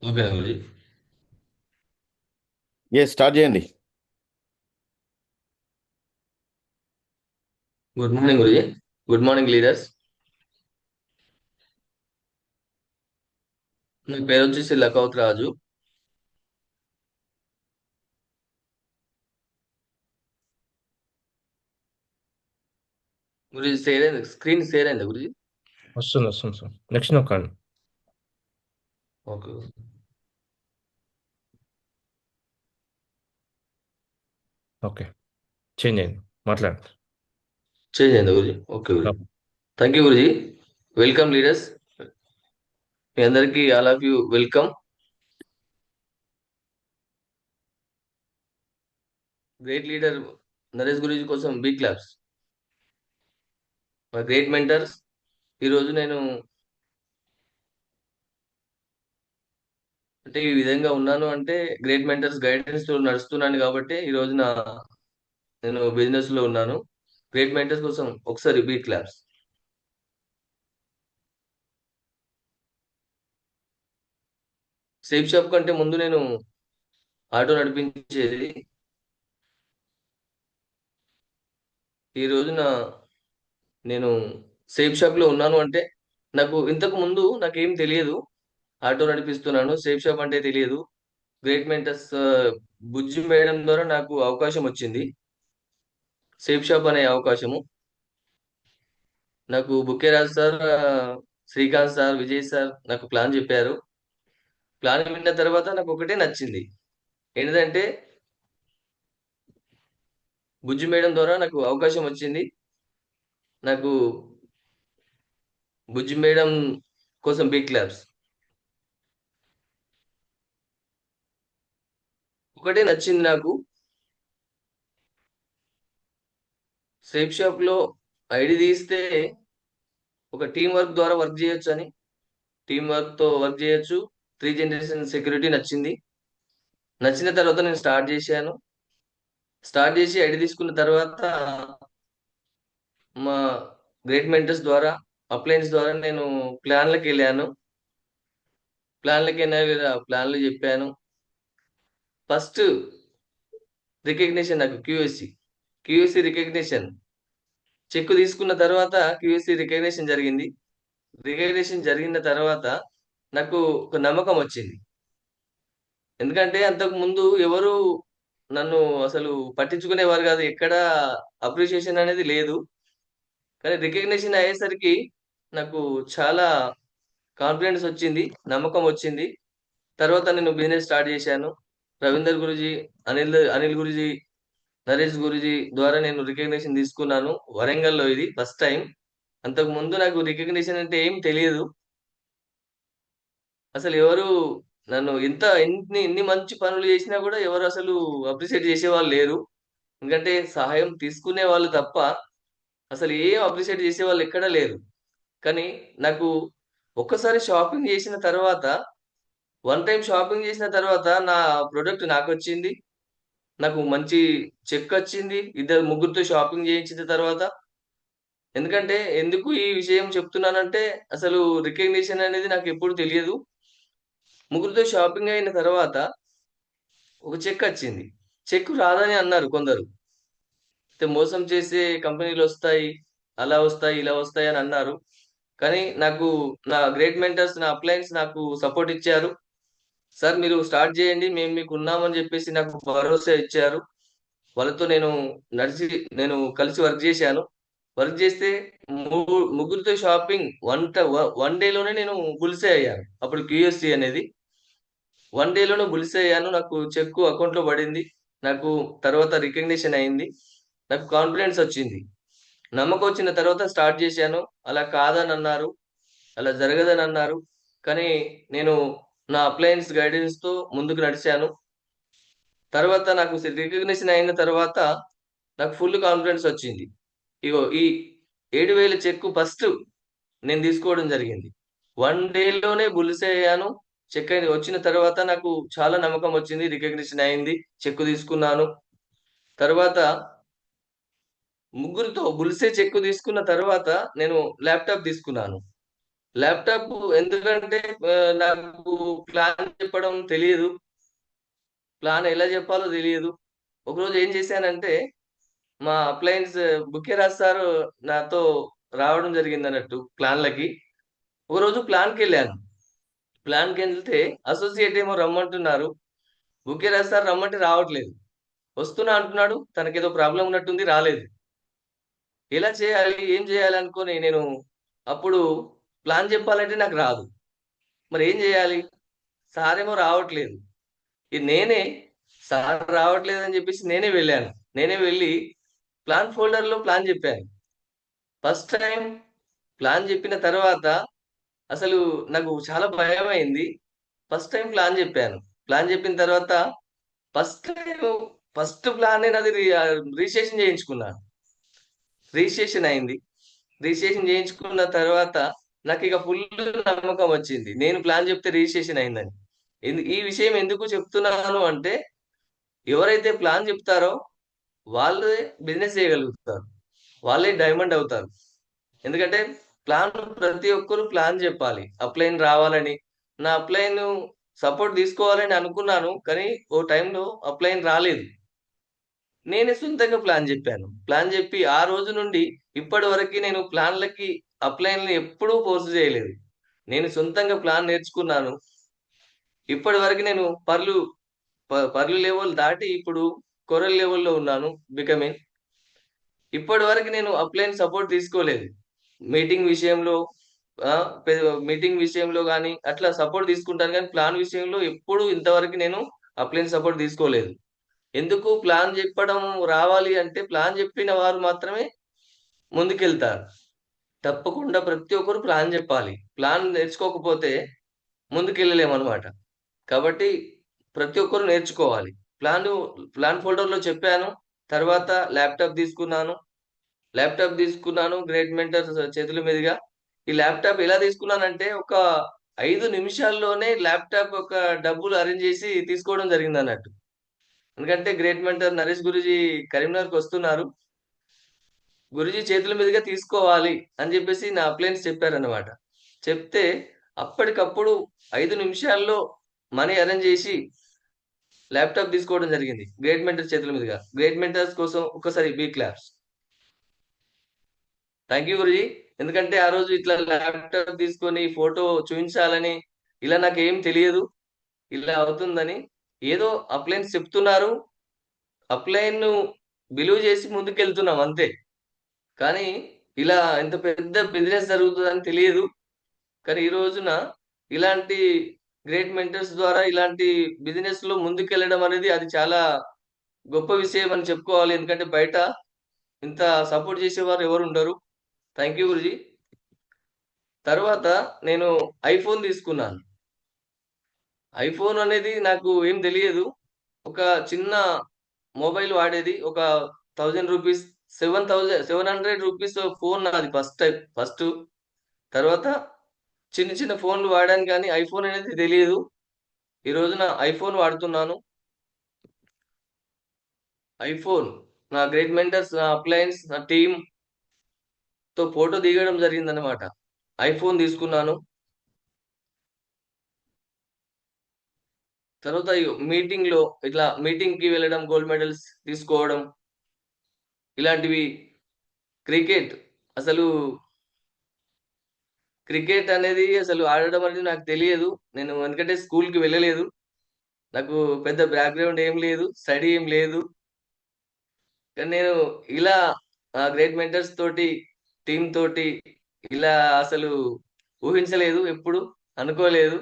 Okay Guruji. Start చేయండి. Good morning Guruji. Good morning leaders. నా పేరు వచ్చేసి లకౌత్ రాజు. గురుజీ షేర్ అయింది, స్క్రీన్ షేర్ అయిందా గురుజీ? వస్తుంది సార్. నెక్స్ట్ నొక్కండి. ఓకే. ఓకే, చేంజ్ అయింది. మాట్లాడండి. చేంజ్ అయిందా Guruji? Okay Guruji. Thank you Guruji. Welcome leaders. మీ అందరికీ all of you welcome. Great leader Naresh Guruji కోసం బిగ్ క్లాప్స్. మా గ్రేట్ మెంటర్స్. ఈరోజు నేను అంటే ఈ విధంగా ఉన్నాను అంటే గ్రేట్ మెంటర్స్ గైడెన్స్ తో నడుస్తున్నాను కాబట్టి ఈ రోజున నేను బిజినెస్ లో ఉన్నాను. గ్రేట్ మెంటర్స్ కోసం ఒకసారి బిగ్ క్లాప్స్. సేఫ్ షాప్ కంటే ముందు నేను ఆటో నడిపించేది. ఈ రోజున నేను సేఫ్ షాప్ లో ఉన్నాను అంటే నాకు ఇంతకు ముందు నాకేం తెలియదు. ఆటో నడిపిస్తున్నాను, సేఫ్ షాప్ అంటే తెలియదు. గ్రేట్ మెంటర్స్ బుజ్జి మేడం ద్వారా నాకు అవకాశం వచ్చింది. సేఫ్ షాప్ అనే అవకాశము నాకు Bukkeraju sir, Srikanth sir, Vijay sir నాకు ప్లాన్ చెప్పారు. ప్లాన్ విన్న తర్వాత నాకు ఒకటే నచ్చింది. ఏంటంటే బుజ్జి మేడం ద్వారా నాకు అవకాశం వచ్చింది. నాకు బుజ్జి మేడం కోసం బిగ్ క్లాప్స్. ఒకటే నచ్చింది నాకు, సేఫ్ షాప్ లో ఐడి తీస్తే ఒక టీం వర్క్ ద్వారా వర్క్ చేయొచ్చు అని. టీం వర్క్ తో వర్క్ చేయొచ్చు. 3 జనరేషన్ సెక్యూరిటీ నచ్చింది. నచ్చిన తర్వాత నేను స్టార్ట్ చేశాను. స్టార్ట్ చేసి ఐడి తీసుకున్న తర్వాత మా గ్రేట్ మెంటర్స్ ద్వారా, అప్లయన్స్ ద్వారా నేను ప్లాన్లకు వెళ్ళాను. ప్లాన్లకు వెళ్ళిన ప్లాన్లు చెప్పాను. ఫస్ట్ రికగ్నిషన్ నాకు క్యూఎస్సి రికగ్నిషన్ చెక్ తీసుకున్న తర్వాత క్యూఎస్సి రికగ్నిషన్ జరిగింది. రికగ్నిషన్ జరిగిన తర్వాత నాకు ఒక నమ్మకం వచ్చింది. ఎందుకంటే అంతకు ముందు ఎవరు నన్ను అసలు పట్టించుకునేవారు కాదు. ఎక్కడ అప్రిషియేషన్ అనేది లేదు. కానీ రికగ్నిషన్ అయ్యేసరికి నాకు చాలా కాన్ఫిడెన్స్ వచ్చింది, నమ్మకం వచ్చింది. తర్వాత నేను బిజినెస్ స్టార్ట్ చేశాను. రవీందర్ గురుజీ, అనిల్ అనిల్ గురుజీ, నరేష్ గురుజీ ద్వారా నేను రికగ్నిషన్ తీసుకున్నాను. వరంగల్లో ఇది ఫస్ట్ టైం. అంతకు ముందు నాకు రికగ్నిషన్ అంటే ఏం తెలియదు. అసలు ఎవరు నన్ను ఇన్ని మంచి పనులు చేసినా కూడా ఎవరు అసలు అప్రిషియేట్ చేసేవాళ్ళు లేరు. ఎందుకంటే సహాయం తీసుకునే వాళ్ళు తప్ప అసలు ఏం అప్రిషియేట్ చేసేవాళ్ళు ఎక్కడా లేరు. కానీ నాకు ఒక్కసారి షాపింగ్ చేసిన తర్వాత, వన్ టైం షాపింగ్ చేసిన తర్వాత నా ప్రొడక్ట్ నాకొచ్చింది. నాకు మంచి చెక్ వచ్చింది ఇద్దరు ముగ్గురితో షాపింగ్ చేయించిన తర్వాత. ఎందుకంటే ఎందుకు ఈ విషయం చెప్తున్నానంటే అసలు రికగ్నిషన్ అనేది నాకు ఎప్పుడు తెలియదు. ముగ్గురితో షాపింగ్ అయిన తర్వాత ఒక చెక్ వచ్చింది. చెక్ రాదని అన్నారు కొందరు. అయితే మోసం చేసే కంపెనీలు వస్తాయి, అలా వస్తాయి, ఇలా వస్తాయి అని అన్నారు. కానీ నాకు నా గ్రేట్ మెంటర్స్, నా అప్లయన్స్ నాకు సపోర్ట్ ఇచ్చారు. సార్ మీరు స్టార్ట్ చేయండి, మేము మీకు ఉన్నామని చెప్పేసి నాకు భరోసా ఇచ్చారు. వాళ్ళతో నడిచి నేను కలిసి వర్క్ చేశాను. వర్క్ చేస్తే ముగ్గురితో షాపింగ్ వన్ డేలోనే నేను బుల్సే అయ్యాను. అప్పుడు క్యూఎస్సి అనేది వన్ డేలోనే బుల్సే అయ్యాను. నాకు చెక్ అకౌంట్ లో పడింది. నాకు తర్వాత రికగ్నిషన్ అయింది. నాకు కాన్ఫిడెన్స్ వచ్చింది. నమ్మకం వచ్చిన తర్వాత స్టార్ట్ చేశాను. అలా కాదని అన్నారు, అలా జరగదని అన్నారు. కానీ నేను నా అప్లయన్స్ గైడెన్స్ తో ముందుకు నడిచాను. తర్వాత నాకు రికగ్నిషన్ అయిన తర్వాత నాకు ఫుల్ కాన్ఫిడెన్స్ వచ్చింది. ఇగో ఈ 7,000 చెక్ ఫస్ట్ నేను తీసుకోవడం జరిగింది. వన్ డేలోనే బుల్స్ అయ్యాను. చెక్ అయింది. వచ్చిన తర్వాత నాకు చాలా నమ్మకం వచ్చింది. రికగ్నిషన్ అయింది. చెక్ తీసుకున్నాను. తర్వాత ముగ్గురితో బుల్సే చెక్ తీసుకున్న తర్వాత నేను ల్యాప్టాప్ తీసుకున్నాను. ల్యాప్టాప్ ఎందుకంటే నాకు ప్లాన్ చెప్పడం తెలియదు. ప్లాన్ ఎలా చెప్పాలో తెలియదు. ఒకరోజు ఏం చేశానంటే, మా అప్లయన్స్ బుక్యరాజ్ సారు నాతో రావడం జరిగిందన్నట్టు ప్లాన్‌లకి. ఒకరోజు ప్లాన్‌కెళ్ళాను. ప్లాన్‌కెళ్తే అసోసియేట్ ఏమో రమ్మంటున్నారు. బుక్యరాజ్ సార్ రమ్మంటే రావట్లేదు. వస్తున్నా అంటున్నాడు. తనకేదో ప్రాబ్లమ్ ఉన్నట్టుంది రాలేదు. ఎలా చేయాలి? ఏం చేయాలి? అనుకోని నేను అప్పుడు ప్లాన్ చెప్పాలంటే నాకు రాదు. మరేం జేయాలి? సారేమో రావట్లేదు. నేనే సార్ రావట్లేదని జెప్పేసి నేనే వెళ్ళాను. నేనే వెళ్లి ప్లాన్ ఫోల్డర్‌లో ప్లాన్ జెప్పాను. ఫస్ట్ టైమ్ ప్లాన్ జెప్పిన తర్వాత అసలు నాకు చాలా భయమైంది. ఫస్ట్ టైమ్ ప్లాన్ జెప్పాను. ప్లాన్ జెప్పిన తర్వాత ఫస్ట్ టైము ఫస్ట్ ప్లానే నాది రిజిస్ట్రేషన్ జేయించుకున్నాను. రిజిస్ట్రేషన్ అయింది. రిజిస్ట్రేషన్ జేయించుకున్న తర్వాత నాకిక ఫుల్లు నమ్మకం వచ్చింది. నేను ప్లాన్ జెప్తే రిజిస్ట్రేషన్ అయిందని. ఈ విషయం ఎందుకు చెప్తున్నాను అంటే, ఎవరైతే ప్లాన్ జెప్తారో వాళ్ళే బిజినెస్ చేయగలుగుతారు. వాళ్ళే డైమండ్ అవుతారు. ఎందుకంటే ప్రతి ఒక్కరు ప్లాన్ జెప్పాలి. అప్‌లైన్ రావాలని. నా అప్‌లైను సపోర్ట్ తీసుకోవాలని అనుకున్నాను. కానీ ఓ టైంలో అప్‌లైన్ రాలేదు. నేనే సొంతంగా ప్లాన్ జెప్పాను. ప్లాన్ జెప్పి ఆ రోజు నుండి ఇప్పటి వరకి నేను ప్లాన్‌లకి అప్‌లైన్‌లు ఎప్పుడూ ఫోర్స్ జేయలేదు. నేను సొంతంగా ప్లాన్ నేర్చుకున్నాను. ఇప్పటి వరకు నేను పర్ల్ లెవెల్ దాటి ఇప్పుడు కొరల్ లెవెల్‌లో ఉన్నాను. బికమింగ్. ఇప్పటి వరకు నేను అప్‌లైన్ సపోర్ట్ తీసుకోలేదు. మీటింగ్ విషయంలో ఆహ్, పె మీటింగ్ విషయంలో గాని అట్లా సపోర్ట్ తీసుకుంటాను గానీ ప్లాన్ విషయంలో ఎప్పుడు ఇంతవరకు నేను అప్‌లైన్ సపోర్ట్ తీసుకోలేదు. ఎందుకు ప్లాన్ జెప్పడం రావాలి అంటే ప్లాన్ జెప్పిన వారు మాత్రమే ముందుకెళ్తారు. తప్పకుండా ప్రతి ఒక్కరు ప్లాన్ జెప్పాలి. ప్లాన్ నేర్చుకోకపోతే ముందుకెళ్ళలేమనమాట. కాబట్టి ప్రతి ఒక్కరు నేర్చుకోవాలి. ప్లాను ప్లాన్ ఫోల్డర్‌లో చెప్పాను. తర్వాత ల్యాప్‌టాప్ తీసుకున్నాను గ్రేట్ మెంటర్స్ చేతుల మీదుగా. ఈ ల్యాప్‌టాప్ ఎలా తీసుకున్నానంటే ఒక 5 నిమిషాల్లోనే ల్యాప్‌టాప్ యొక్క డబ్బులు అరేంజ్ చేసి తీసుకోవడం జరిగిందన్నట్టు. ఎందుకంటే గ్రేట్ మెంటర్ నరేష్ గురూజీ కరీంనగర్‌కొస్తున్నారు. గురూజీ చేతుల మీదుగా తీసుకోవాలి అని జెప్పేసి నా అప్లయన్స్ చెప్పారన్నమాట. చెప్తే అప్పటికప్పుడు 5 నిమిషాల్లో మనీ అరేంజ్ జేసి ల్యాప్‌టాప్ తీసుకోవడం జరిగింది. గ్రేట్ మెంటర్స్ చేతుల మీదుగా. గ్రేట్ మెంటర్స్ కోసం ఒక్కసారి big claps. Thank you Guruji. ఎందుకంటే ఆ రోజు ఇట్లా ల్యాప్‌టాప్ తీసుకొని ఫోటో చూయించాలని ఇలా నాకేం తెలియదు. ఇలా అవుతుందని. ఏదో అప్లయన్స్ చెప్తున్నారు. అప్లైన్‌ను బిలీవ్ చేసి ముందుకెళ్తున్నాం అంతే. కానీ ఇలా ఇంత పెద్ద బిజినెస్ జరుగుతదని తెలియదు. కానీ ఈ రోజున ఇలాంటి గ్రేట్ మెంటర్స్ ద్వారా ఇలాంటి బిజినెస్‌లో ముందుకెళ్ళడం అనేది అది చాలా గొప్ప విషయం అని చెప్పుకోవాలి. ఎందుకంటే బయట ఇంత సపోర్ట్ చేసేవారు ఎవరుండరు. Thank you Guruji. తరువాత నేను ఐఫోన్ తీసుకున్నాను. ఐఫోన్ అనేది నాకు ఏం తెలియదు. ఒక చిన్న మొబైల్ వాడేది. ఒక రూ. 700 రూపీస్ ఫోన్ నాది ఫస్టు. తర్వాత చిన్న చిన్న ఫోన్‌లు వాడాను గానీ ఐఫోన్ అనేది తెలీదు. ఈ రోజున ఐఫోన్ వాడుతున్నాను. ఐఫోన్ నా గ్రేట్ మెంటర్స్, నా అప్లయన్స్, నా టీమ్‌తో ఫోటో దిగడం జరిగిందనమాట. ఐఫోన్ తీసుకున్నాను. తర్వాత మీటింగ్‌లో ఇట్లా మీటింగ్‌కి వెళ్ళడం, గోల్డ్ మెడల్స్ తీసుకోవడం ఇలాంటివి. క్రికెట్ అసలు క్రికెట్ అనేది అసలు ఆడడం అనేది నాకు తెలియదు. నేను ఎందుకంటే స్కూల్‌కి వెళ్ళలేదు. నాకు పెద్ద బ్యాక్‌గ్రౌండ్ ఏం లేదు. స్టడీ ఏం లేదు. కానీ నేను ఇలా గ్రేట్ మెంటర్స్ తోటి, టీమ్ తోటి ఇలా అసలు ఊహించలేదు ఎప్పుడు. అనుకోలేదు.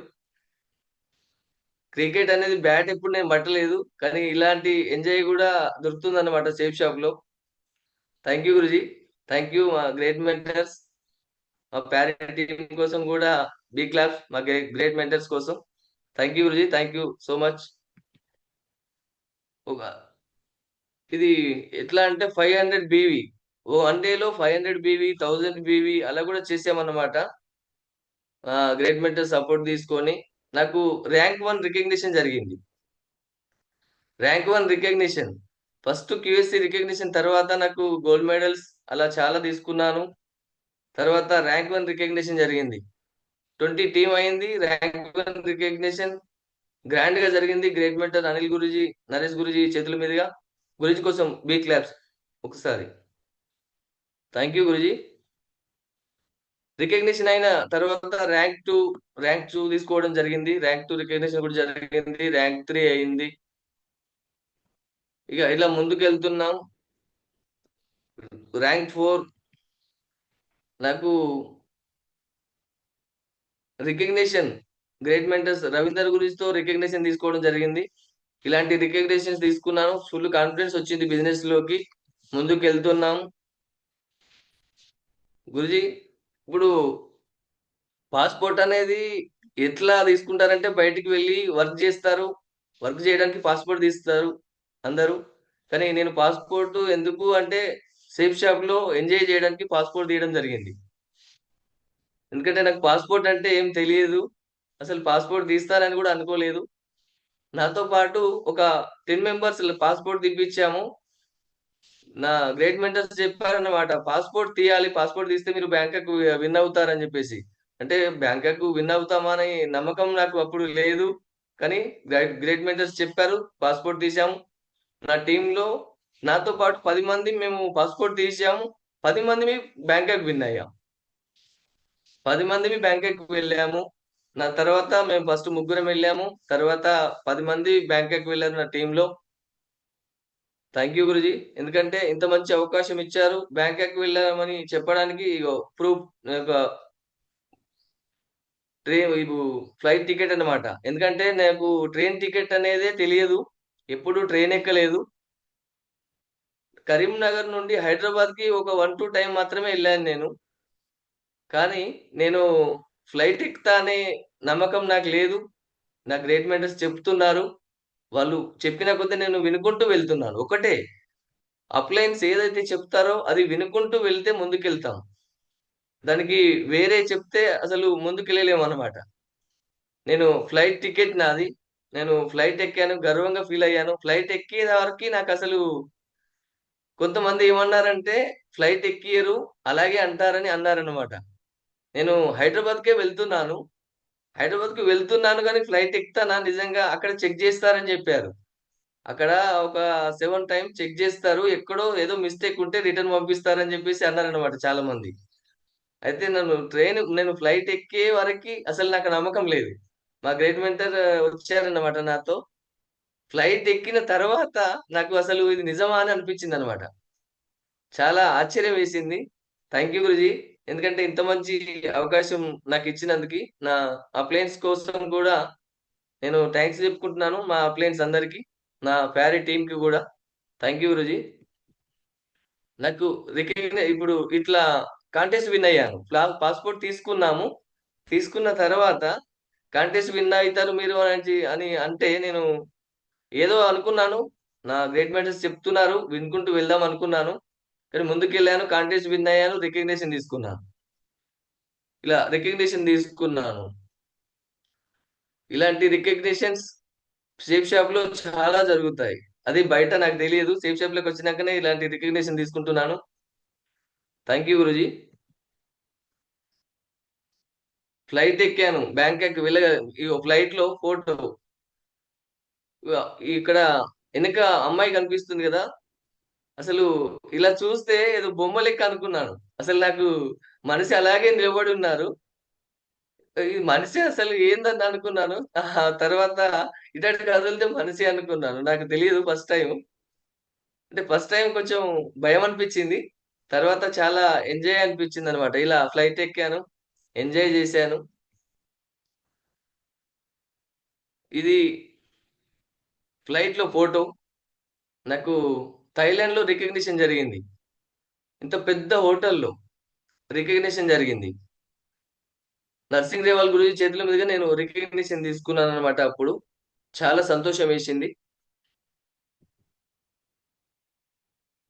క్రికెట్ అనేది బ్యాట్ ఎప్పుడు నేను పట్టలేదు. కానీ ఇలాంటి ఎంజాయ్ గూడా దొరుకుతుందన్నమాట సేఫ్ షాప్‌లో. Thank you Guruji. Thank you మా గ్రేట్ మెంటర్స్. మా ప్యారెంట్ టీమ్ కోసం గూడా బిగ్ క్లాప్స్ మా గ్రేట్ మెంటర్స్ కోసం. Thank you Guruji. Thank you so much. ఒక ఇది ఎట్లా అంటే 500 బీవీ. వన్ డేలో 500 బీవీ, 1000 బీవీ అలా గూడా చేసామన్నమాట. గ్రేట్ మెంటర్ సపోర్ట్ తీసుకొని నాకు ర్యాంక్ 1 రికగ్నిషన్ జరిగింది. Rank 1 recognition. First QSC recognition తర్వాత నాకు గోల్డ్ మెడల్స్ అలా చాలా తీసుకున్నాను. తర్వాత ర్యాంక్ 1 రికగ్నిషన్ జరిగింది. 20 టీమ్ అయింది. ర్యాంక్ 1 రికగ్నిషన్ గ్రాండ్ గా జరిగింది. గ్రేట్ మెంటర్ అనిల్ గురూజీ, నరేష్ గురూజీ చేతుల మీదుగా. గురూజీ కోసం బిగ్ క్లాప్స్ ఒకసారి. Thank you Guruji. రికగ్నిషన్ అయిన తర్వాత ర్యాంక్ 2 తీసుకోవడం జరిగింది. ర్యాంక్ 2 రికగ్నిషన్ కూడా జరిగింది. ర్యాంక్ 3 అయింది. ఇక ఇలా ముందుకు వెళ్తున్నాం. ర్యాంక్ 4 నాకు రికగ్నిషన్ గ్రేట్ మెంటర్స్ రవీందర్ గురితో రికగ్నిషన్ తీసుకోవడం జరిగింది. ఇలాంటి రికగ్నిషన్స్ తీసుకున్నాను. ఫుల్ కాన్ఫిడెన్స్ వచ్చింది బిజినెస్ లోకి. ముందుకు వెళ్తున్నాం. గురుజీ, ఇప్పుడు పాస్పోర్ట్ అనేది ఎట్లా తీసుకుంటారంటే బయటికి వెళ్ళి వర్క్ చేస్తారు. వర్క్ చేయడానికి పాస్పోర్ట్ తీస్తారు అందరూ. కానీ నేను పాస్పోర్ట్ ఎందుకు అంటే సేఫ్ షాప్ లో ఎంజాయ్ చేయడానికి పాస్పోర్ట్ తీయడం జరిగింది. ఎందుకంటే నాకు పాస్పోర్ట్ అంటే ఏం తెలియదు. అసలు పాస్పోర్ట్ తీస్తారని కూడా అనుకోలేదు. నాతో పాటు ఒక 10 మెంబర్స్ పాస్పోర్ట్ తీపిచ్చాము. నా గ్రేట్ మెంటర్స్ చెప్పారన్నమాట, పాస్పోర్ట్ తీయాలి, పాస్పోర్ట్ తీస్తే మీరు బ్యాంకాక్ విన్ అవుతారని చెప్పేసి. అంటే బ్యాంకాక్ విన్ అవుతామని నమ్మకం నాకు అప్పుడు లేదు. కానీ గ్రేట్ మెంటర్స్ చెప్పారు, పాస్పోర్ట్ తీసాము. నా టీంలో నాతో పాటు 10 మంది మేము పాస్పోర్ట్ తీసాము. 10 మంది బ్యాంకాక్ విన్ అయ్యాం. 10 మంది బ్యాంకాక్ వెళ్ళాము. నా తర్వాత మేము ఫస్ట్ ముగ్గురం వెళ్ళాము. తర్వాత 10 మంది బ్యాంకాక్ వెళ్ళారు నా టీంలో. Thank you Guruji. ఎందుకంటే ఇంత మంచి అవకాశం ఇచ్చారు. బ్యాంకాక్ వెళ్ళామని చెప్పడానికి ఇగో ప్రూఫ్, ఒక ట్రైన్ ఫ్లైట్ టికెట్ అన్నమాట. ఎందుకంటే నాకు ట్రైన్ టికెట్ అనేదే తెలియదు. ఎప్పుడు ట్రైన్ ఎక్కలేదు. కరీంనగర్ నుండి హైదరాబాద్ కి ఒక 1-2 టైం మాత్రమే వెళ్ళాను నేను. కానీ నేను ఫ్లైట్ ఎక్కుతా అనే నమ్మకం నాకు లేదు. నా గ్రేట్ మెంటర్స్ చెప్తున్నారు. వాళ్ళు చెప్పిన కొద్దీ నేను వినుకుంటూ వెళ్తున్నాను. ఒకటే అప్లయన్స్ ఏదైతే చెప్తారో అది వినుకుంటూ వెళ్తే ముందుకెళ్తాం. దానికి వేరే చెప్తే అసలు ముందుకెళ్ళలేమన్నమాట. నేను ఫ్లైట్ టికెట్ నాది. నేను ఫ్లైట్ ఎక్కాను. గర్వంగా ఫీల్ అయ్యాను. ఫ్లైట్ ఎక్కే వరకి నాకసలు కొంతమంది ఏమన్నారంటే, ఫ్లైట్ ఎక్కియరు అలాగే అంటారని అన్నారన్నమాట. నేను హైదరాబాద్‌కే వెళ్తున్నాను. హైదరాబాద్‌కి వెళ్తున్నాను గానీ ఫ్లైట్ ఎక్కుతానా నిజంగా అక్కడ చెక్ జేస్తారని జెప్పారు. అక్కడ ఒక 7 టైమ్స్ చెక్ జేస్తారు. ఎక్కడో ఏదో మిస్టేక్ ఉంటే రిటర్న్ పంపిస్తారని జెప్పేసి అన్నారన్నమాట చాలా మంది. అయితే నేను ఫ్లైట్ ఎక్కే వరకి అసలు నాకు నమ్మకం లేదు. మా గ్రేట్ మెంటర్ వచ్చారన్నమాట నాతో. ఫ్లైట్ ఎక్కిన తర్వాత నాకు అసలు ఇది నిజమా అని అనిపించిందన్నమాట. చాలా ఆశ్చర్యం వేసింది. Thank you Guruji. ఎందుకంటే ఇంత మంచి అవకాశం నాకిచ్చినందుకు. నా అప్లయన్స్ కోసం గూడా నేను థాంక్స్ చెప్పుకుంటున్నాను. మా అప్లయన్స్ అందరికి. నా ప్యారీ టీమ్‌కి గూడా. Thank you Guruji. నాకు ఇప్పుడు ఇట్లా కాంటెస్ట్ విన్ అయ్యాను. పాస్‌పోర్ట్ తీసుకున్నాము. తీసుకున్న తర్వాత కాంటెస్ట్ విన్ అయితారు మీరు అని అంటే నేను ఏదో అనుకున్నాను. నా గ్రేట్ మెంటర్స్ చెప్తున్నారు, వినుకుంటూ వెళ్దాం అనుకున్నాను. కానీ ముందుకెళ్ళాను. కాంటెస్ట్ విన్ అయ్యాను. రికగ్నిషన్ తీసుకున్నాను. ఇలా రికగ్నిషన్ తీసుకున్నాను. ఇలాంటి రికగ్నిషన్స్ సేఫ్ షాప్‌లో చాలా జరుగుతాయి. అది బయట నాకు తెలియదు. సేఫ్ షాప్‌లోకి వచ్చినాకనే ఇలాంటి రికగ్నిషన్ తీసుకుంటున్నాను. Thank you Guruji. ఫ్లైట్ ఎక్కాను. బ్యాంకాక్ ఇగో ఫ్లైట్‌లో ఫోటో ఇక్కడ ఎనక అమ్మాయి కనిపిస్తుంది గదా! అసలు ఇలా చూస్తే ఏదో బొమ్మ లెక్క అనుకున్నాను. అసలు నాకు మనిషి అలాగే నిలబడి ఉన్నారు. ఈ మనిషి అసలు ఏందని అనుకున్నాను. తర్వాత ఇటు అటు కదిలితే మనిషి అనుకున్నాను. నాకు తెలియదు ఫస్ట్ టైము. అంటే ఫస్ట్ టైమ్ కొంచెం భయం అనిపిచ్చింది. తర్వాత చాలా ఎంజాయ్ అనిపిచ్చిందనమాట. ఇలా ఫ్లైట్ ఎక్కాను. ఎంజాయ్ జేశాను. ఇది ఫ్లైట్‌లో ఫోటో. నాకు థాయిలాండ్‌లో రికగ్నిషన్ జరిగింది. ఇంత పెద్ద హోటల్‌లో రికగ్నిషన్ జరిగింది. నర్సింగ్ రేవాల్ గురూజీ చేతుల మీదుగా నేను రికగ్నిషన్ తీసుకున్నాననమాట అప్పుడు. చాలా సంతోషమేసింది.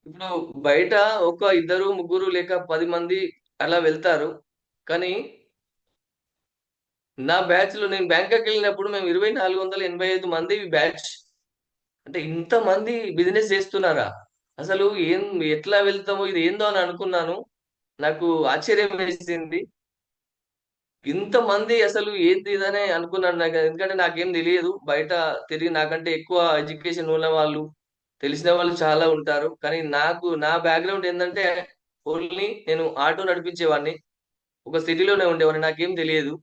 ఇప్పుడు బయట ఒక ఇద్దరు, ముగ్గురు లేక 10 మంది అలా వెళ్తారు. కానీ నా బ్యాచ్‌లో నేను బ్యాంకాకెళ్ళినప్పుడు మేము 2485 మంది బ్యాచ్. అంటే ఇంతమంది బిజినెస్ చేస్తున్నారా? అసలు ఎట్లా వెళ్తామో ఇది ఏందో అని అనుకున్నాను. నాకు ఆశ్చర్యం వేసింది. ఇంతమంది అసలు ఏంది ఇదనే అనుకున్నాను. ఎందుకంటే నాకేం తెలియదు. బయట తిరిగి నాకంటే ఎక్కువ ఎడ్యుకేషన్ ఉన్న వాళ్ళు, తెలిసిన వాళ్ళు చాలా ఉంటారు. కానీ నా బ్యాక్‌గ్రౌండ్ ఏందంటే ఓన్లీ నేను ఆటో నడిపించేవాడిని. ఒక సిటీలోనే ఉండేవాడిని. నాకేం తెలియదు.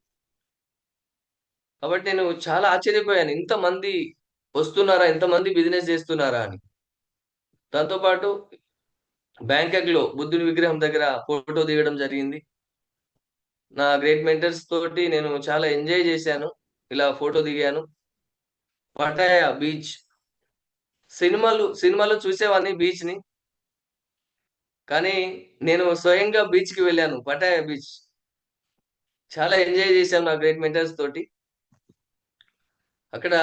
కాబట్టి నేను చాలా ఆశ్చర్యపోయాను. ఇంతమంది వస్తున్నారా? ఇంతమంది బిజినెస్ చేస్తున్నారా అని. దాంతో పాటు బ్యాంకాక్‌లో బుద్ధుని విగ్రహం దగ్గర ఫోటో దిగడం జరిగింది. నా గ్రేట్ మెంటర్స్ తోటి నేను చాలా ఎంజాయ్ చేశాను. ఇలా ఫోటో దిగాను. పటాయా బీచ్ సినిమాలో చూసేవాడిని బీచ్‌ని. కానీ నేను స్వయంగా బీచ్‌కి వెళ్ళాను. Pattaya beach. చాలా ఎంజాయ్ చేశాను నా గ్రేట్ మెంటర్స్ తోటి. అక్కడ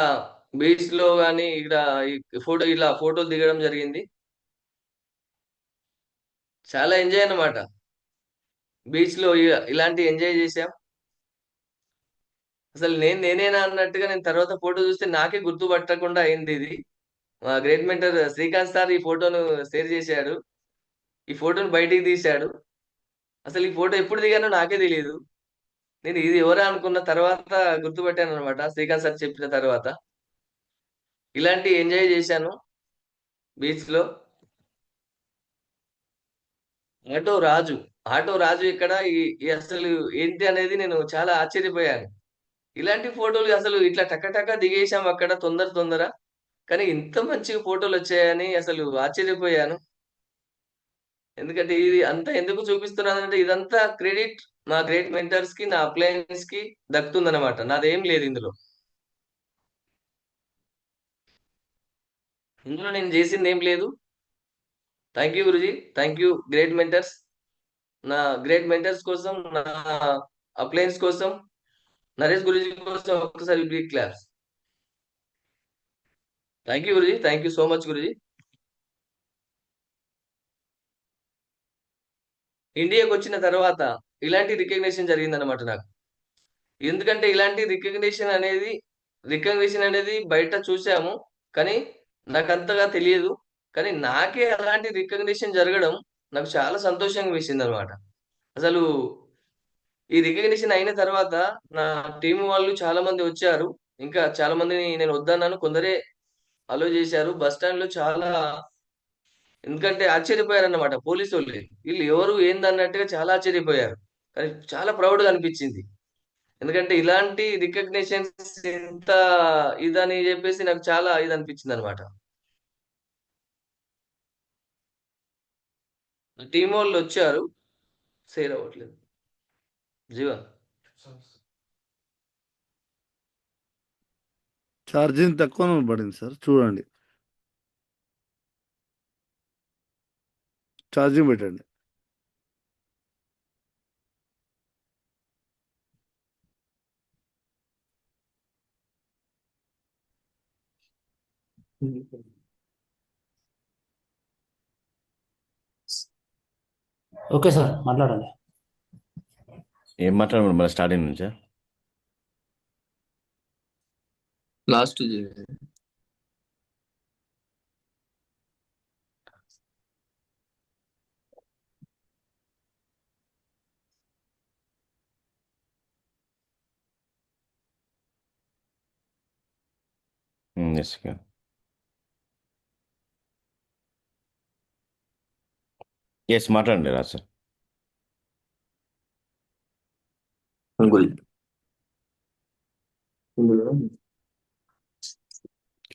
బీచ్‌లో గాని ఇక్కడ ఈ ఇలా ఫోటోలు దిగడం జరిగింది. చాలా ఎంజాయ్ అన్నమాట. బీచ్‌లో ఇలాంటి ఎంజాయ్ చేశాం. అసలు నేనేనా అన్నట్టుగా నేను తర్వాత ఫోటో చూస్తే నాకే గుర్తుపట్టకుండా అయిందిది. మా గ్రేట్ మెంటర్ శ్రీకాంత్ సార్ ఈ ఫోటోను షేర్ చేశాడు. ఈ ఫోటోను బయటికి తీశాడు. అసలు ఈ ఫోటో ఎప్పుడు దిగానో నాకే తెలీదు. నేను ఇది ఎవరా అనుకున్న తర్వాత గుర్తుపట్టాననమాట. శ్రీకాంత్ సార్ చెప్పిన తర్వాత. ఇలాంటి ఎంజాయ్ చేశాను బీచ్‌లో. ఆటో రాజు. ఆటో రాజు ఇక్కడ ఈ అసలు ఏంటి అనేది నేను చాలా ఆశ్చర్యపోయాను. ఇలాంటి ఫోటోలు అసలు ఇట్లా టక టక దిగేసాం అక్కడ తొందర. కానీ ఇంత మంచి ఫోటోలొచ్చాయని అసలు ఆశ్చర్యపోయాను. ఎందుకంటే ఇది అంతా ఎందుకు చూపిస్తున్నానంటే ఇదంతా క్రెడిట్ మా గ్రేట్ మెంటర్స్‌కి, నా అప్లయన్స్‌కి దక్కుతుందనమాట. నాదేం లేదు ఇందులో. ఇందులో నేను చేసిందేం లేదు. Thank you Guruji. Thank you great mentors. నా గ్రేట్ మెంటర్స్ కోసం, నా అప్లయన్స్ కోసం, నరేష్ గురూజీ కోసం ఒక్కసారి big claps. Thank you Guruji. Thank you so much Guruji. ఇండియాకొచ్చిన తర్వాత ఇలాంటి రికగ్నిషన్ జరిగిందనమాట నాకు. ఎందుకంటే ఇలాంటి రికగ్నిషన్ అనేది బయట చూసాము. కానీ నాకంతగా తెలియదు. కానీ నాకే అలాంటి రికగ్నిషన్ జరగడం నాకు చాలా సంతోషంగా వేసిందనమాట. అసలు ఈ రికగ్నిషన్ అయిన తర్వాత నా టీమ్ వాళ్ళు చాలా మంది వచ్చారు. ఇంకా చాలా మందిని నేను వద్దన్నాను. కొందరే అలో చేశారు. బస్ స్టాండ్‌లో చాలా ఎందుకంటే ఆశ్చర్యపోయారన్నమాట పోలీసోళ్ళే. ఈళ్ళు ఎవరు ఏందన్నట్టుగా చాలా ఆశ్చర్యపోయారు. కానీ చాలా ప్రౌడ్‌గా అనిపించింది. ఎందుకంటే ఇలాంటి రికగ్నిషన్స్ ఇంత ఇదని జెప్పేసి నాకు చాలా ఇదనిపించిందనమాట. టీమోళ్ళొచ్చారు. సేల్ అవ్వట్లేదు. జీవా ఛార్జింగ్ తక్కువనే పడింది సార్ చూడండి. ఛార్జింగ్ పెట్టండి. ఓకే సార్ మాట్లాడండి. ఏం మాట్లాడమని మన స్టార్టింగ్ నుంచా? Last yes. ఎస్ మాట్లాడండి రాజ్ సార్.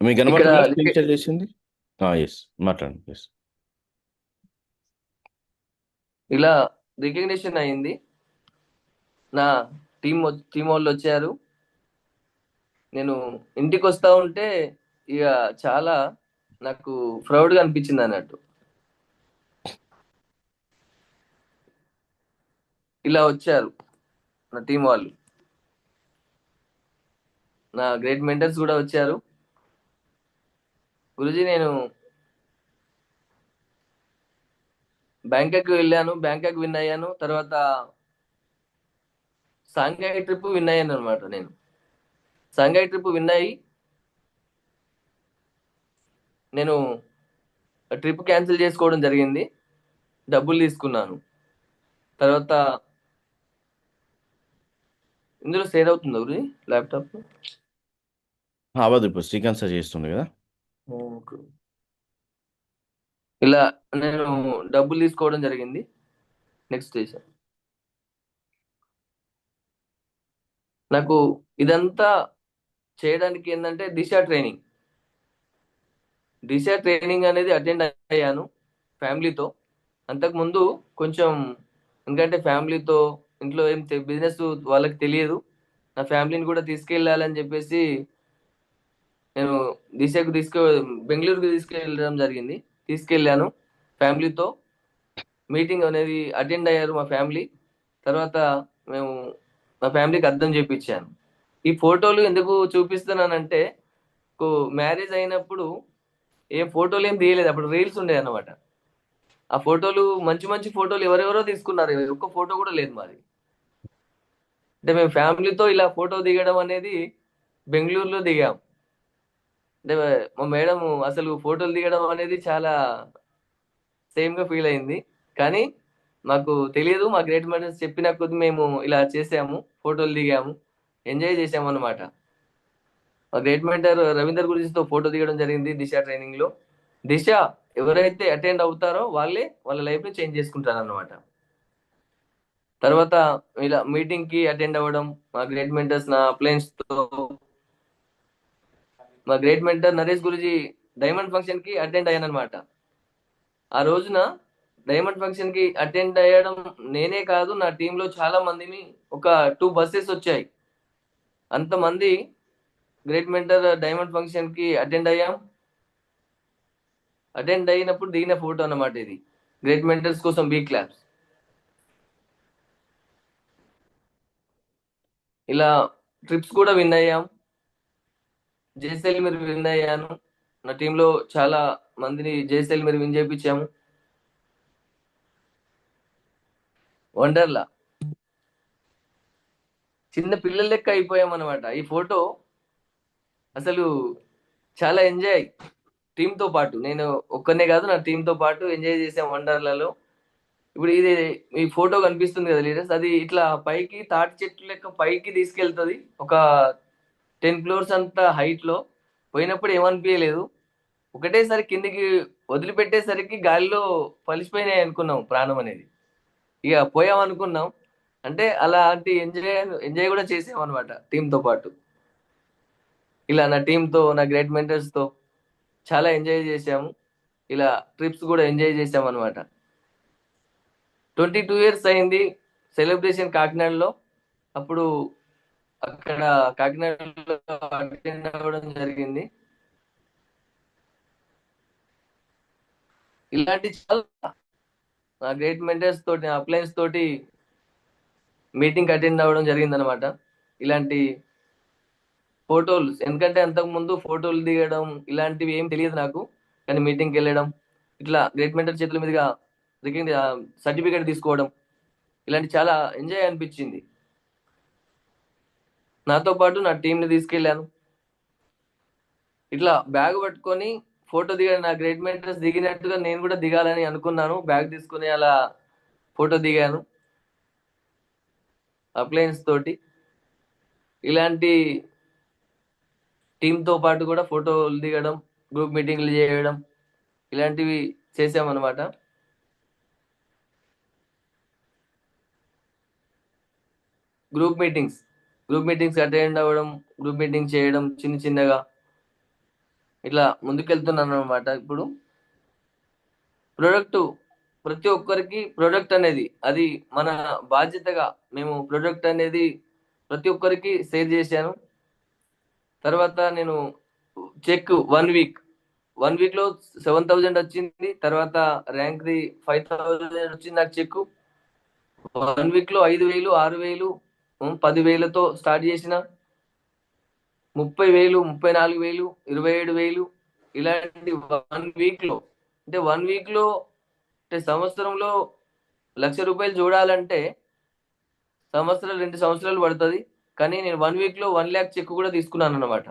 మీకు కనబడుతుందా ఇక్కడ స్క్రీన్ షేర్ చేసింది? ఎస్ మాట్లాడండి. ఎస్. ఇలా రికగ్నిషన్ అయింది. నా టీమోళ్ళొచ్చారు. నేను ఇంటికొస్తా ఉంటే ఇగ చాలా నాకు ప్రౌడ్‌గా అనిపించిందన్నట్టు. ఇలా వచ్చారు నా టీమ్ వాళ్ళు. నా గ్రేట్ మెంటర్స్ గూడా వచ్చారు. గురూజీ నేను బ్యాంకాక్ వెళ్ళాను. బ్యాంకాక్ విన్ అయ్యాను. తర్వాత షాంఘై ట్రిప్ విన్ అయ్యానన్నమాట నేను. షాంఘై ట్రిప్ విన్ అయ్యి నేను ట్రిప్ క్యాన్సిల్ చేసుకోవడం జరిగింది. డబ్బులు తీసుకున్నాను. తర్వాత ఇందులో షేర్ అవుతుంది ఒకటి ల్యాప్టాప్. అవ్వదు ఇప్పుడు శ్రీకాంత్ సార్ చేస్తుండే కదా. ఓకే. ఇలా నేను డబ్బులు తీసుకోవడం జరిగింది. నెక్స్ట్ స్టేషన్ నాకు ఇదంతా చేయడానికి ఏంటంటే దిశ ట్రైనింగ్ అనేది అటెండ్ అయ్యాను ఫ్యామిలీతో. అంతకుముందు కొంచెం ఎందుకంటే ఫ్యామిలీతో ఇంట్లో ఏం బిజినెస్ వాళ్ళకి తెలియదు, నా ఫ్యామిలీని కూడా తీసుకెళ్ళాలని చెప్పేసి నేను బెంగళూరుకు తీసుకెళ్ళడం జరిగింది. తీసుకెళ్ళాను ఫ్యామిలీతో. మీటింగ్ అనేది అటెండ్ అయ్యారు మా ఫ్యామిలీ. తర్వాత మేము మా ఫ్యామిలీకి అర్థం చేపించాను. ఈ ఫోటోలు ఎందుకు చూపిస్తున్నానంటే మ్యారేజ్ అయినప్పుడు ఏం ఫోటోలు ఏం తీయలేదు, అప్పుడు రీల్స్ ఉండే అన్నమాట. ఆ ఫోటోలు మంచి మంచి ఫోటోలు ఎవరెవరో తీసుకున్నారు, ఒక్క ఫోటో కూడా లేదు మాది. అంటే మేము ఫ్యామిలీతో ఇలా ఫోటో దిగడం అనేది బెంగళూరులో దిగాం. అంటే మా మేడం అసలు ఫోటోలు దిగడం అనేది చాలా సేమ్గా ఫీల్ అయింది. కానీ మాకు తెలియదు, మా గ్రేట్ మెంటర్స్ చెప్పిన కొద్ది మేము ఇలా చేసాము, ఫోటోలు దిగాము, ఎంజాయ్ చేసాము అనమాట. మా గ్రేట్ మెంటర్ రవీందర్ గురించితో ఫోటో దిగడం జరిగింది దిశ ట్రైనింగ్ లో. దిశ ఎవరైతే అటెండ్ అవుతారో వాళ్ళే వాళ్ళ లైఫ్ ని చేంజ్ చేసుకుంటారు అన్నమాట. తర్వాత ఇలా మీటింగ్ కి అటెండ్ అవ్వడం, మా గ్రేట్ మెంటర్స్ నా అప్లయన్స్ తో. మా great mentor Naresh Guruji diamond function కి అటెండ్ అయ్యాను అనమాట. ఆ రోజున డైమండ్ ఫంక్షన్ కి అటెండ్ అయ్యడం నేనే కాదు, నా టీంలో చాలా మందిని, ఒక 2 బస్సెస్ వచ్చాయి. అంతమంది గ్రేట్ మెంటర్ డైమండ్ ఫంక్షన్ కి అటెండ్ అయ్యాం. అటెండ్ అయినప్పుడు దిగిన ఫోటో అన్నమాట ఇది. గ్రేట్ మెంటర్స్ కోసం బీ క్లాప్స్. ఇలా ట్రిప్స్ కూడా విన్ అయ్యాం. జైసల్మీర్ విన్ అయ్యాను. నా టీంలో చాలా మందిని జైసల్మీర్ విన్ చేయించాము. వండర్లా చిన్న పిల్లల లెక్క అయిపోయాం అనమాట. ఈ ఫోటో అసలు చాలా ఎంజాయ్, టీంతో పాటు నేను ఒక్కనే కాదు, నా టీంతో పాటు ఎంజాయ్ చేసాం వండర్లలో. ఇప్పుడు ఇది ఈ ఫోటో కనిపిస్తుంది కదా లీడర్స్, అది ఇట్లా పైకి తాటి చెట్టు లెక్క పైకి తీసుకెళ్తుంది, ఒక 10 ఫ్లోర్స్ అంతా హైట్ లో. పోయినప్పుడు ఏమనిపించలేదు, ఒకటేసారి కిందికి వదిలిపెట్టేసరికి గాలిలో పలిసిపోయినాయి అనుకున్నాం ప్రాణం అనేది. ఇక పోయాం అనుకున్నాం. అంటే అలాంటి ఎంజాయ్ కూడా చేసాం అనమాట టీంతో పాటు. ఇలా నా టీంతో, నా గ్రేట్ మెంటర్స్ తో చాలా ఎంజాయ్ చేసాము. ఇలా ట్రిప్స్ కూడా ఎంజాయ్ చేసాం అనమాట. 22 ఇయర్స్ అయింది సెలబ్రేషన్ కాకినాడలో. అప్పుడు అక్కడ కాకినాడలో అటెండ్ అవ్వడం జరిగింది. ఇలాంటి చాలా నా గ్రేట్ మెంటర్స్ తోటి, నా అప్లయన్స్ తోటి మీటింగ్ అటెండ్ అవ్వడం జరిగింది అనమాట. ఇలాంటి ఫోటోలు, ఎందుకంటే అంతకు ముందు ఫోటోలు దిగడం ఇలాంటివి ఏం తెలియదు నాకు. కానీ మీటింగ్కి వెళ్ళడం, ఇట్లా గ్రేట్ మెంటర్ చేతుల మీదుగా సర్టిఫికేట్ తీసుకోవడం, ఇలాంటి చాలా ఎంజాయ్ అనిపించింది. నాతో పాటు నా టీంని తీసుకెళ్ళాను. ఇట్లా బ్యాగ్ పట్టుకొని ఫోటో దిగాను. నా గ్రేట్ మెంటర్స్ దిగినట్టుగా నేను కూడా దిగాలని అనుకున్నాను. బ్యాగ్ తీసుకుని అలా ఫోటో దిగాను అప్లయన్స్ తోటి. ఇలాంటి టీంతో పాటు కూడా ఫోటోలు దిగడం, గ్రూప్ మీటింగ్లు చేయడం, ఇలాంటివి చేసామన్నమాట. గ్రూప్ మీటింగ్స్ అటెండ్ అవ్వడం, గ్రూప్ మీటింగ్ చేయడం, చిన్న చిన్నగా ఇట్లా ముందుకెళ్తున్నాను అనమాట. ఇప్పుడు ప్రతి ఒక్కరికి ప్రొడక్ట్ అనేది అది మన బాధ్యతగా, మేము ప్రొడక్ట్ అనేది ప్రతి ఒక్కరికి షేర్ చేశాను. తర్వాత నేను చెక్ 1 వీక్ లో 7,000 వచ్చింది. తర్వాత ర్యాంక్ ది 5,000 వచ్చింది నాకు చెక్. 1 వీక్ లో 5,000, 6,000, 10,000తో స్టార్ట్ చేసిన 30,000, 34,000, 27,000 ఇలాంటి 1 వీక్ లో. అంటే 1 వీక్ లో, అంటే సంవత్సరంలో ₹1,00,000 చూడాలంటే 2 సంవత్సరాలు పడుతుంది. కానీ నేను 1 వీక్ లో 1 lakh చెక్ కూడా తీసుకున్నాను అనమాట.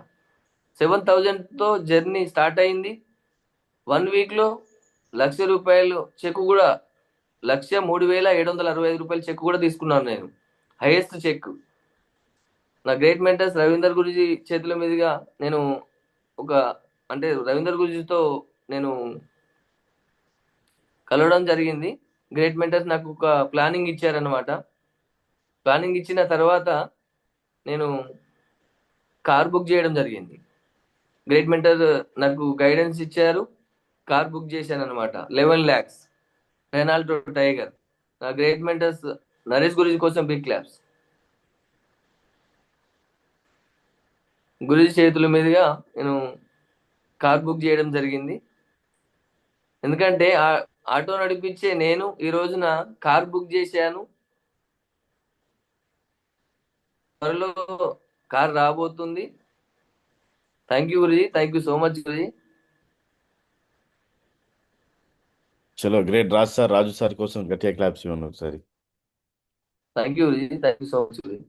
7,000తో జర్నీ స్టార్ట్ అయింది. 1 వీక్ లో ₹1,00,000 చెక్ కూడా, ₹1,03,765 చెక్ కూడా తీసుకున్నాను నేను, హైయెస్ట్ చెక్. నా గ్రేట్ మెంటర్స్ రవీందర్ గురుజీ చేతుల మీదుగా నేను ఒక అంటే రవీందర్ గురుజీతో నేను కలవడం జరిగింది. గ్రేట్ మెంటర్స్ నాకు ఒక ప్లానింగ్ ఇచ్చారనమాట. ప్లానింగ్ ఇచ్చిన తర్వాత నేను కార్ బుక్ చేయడం జరిగింది. గ్రేట్ మెంటర్ నాకు గైడెన్స్ ఇచ్చారు. కార్ బుక్ చేశాను అనమాట. 11 lakhs రెనాల్డో టైగర్. నా గ్రేట్ మెంటర్స్ నరేష్ గురుజీ కోసం బిగ్ క్లాప్స్. గురుజీ చేతుల మీదుగా నేను కార్ బుక్ చేయడం జరిగింది. ఎందుకంటే ఆటో నడిపించే నేను ఈ రోజున కార్ బుక్ చేశాను. త్వరలో కార్ రాబోతుంది. Thank you Guruji, thank you so much Guruji. చలో గ్రేట్ రాజు సార్ కోసం గట్టిగా క్లాప్స్ ఇవ్వండి ఒకసారి. Thank you Guruji, thank you so much Guruji.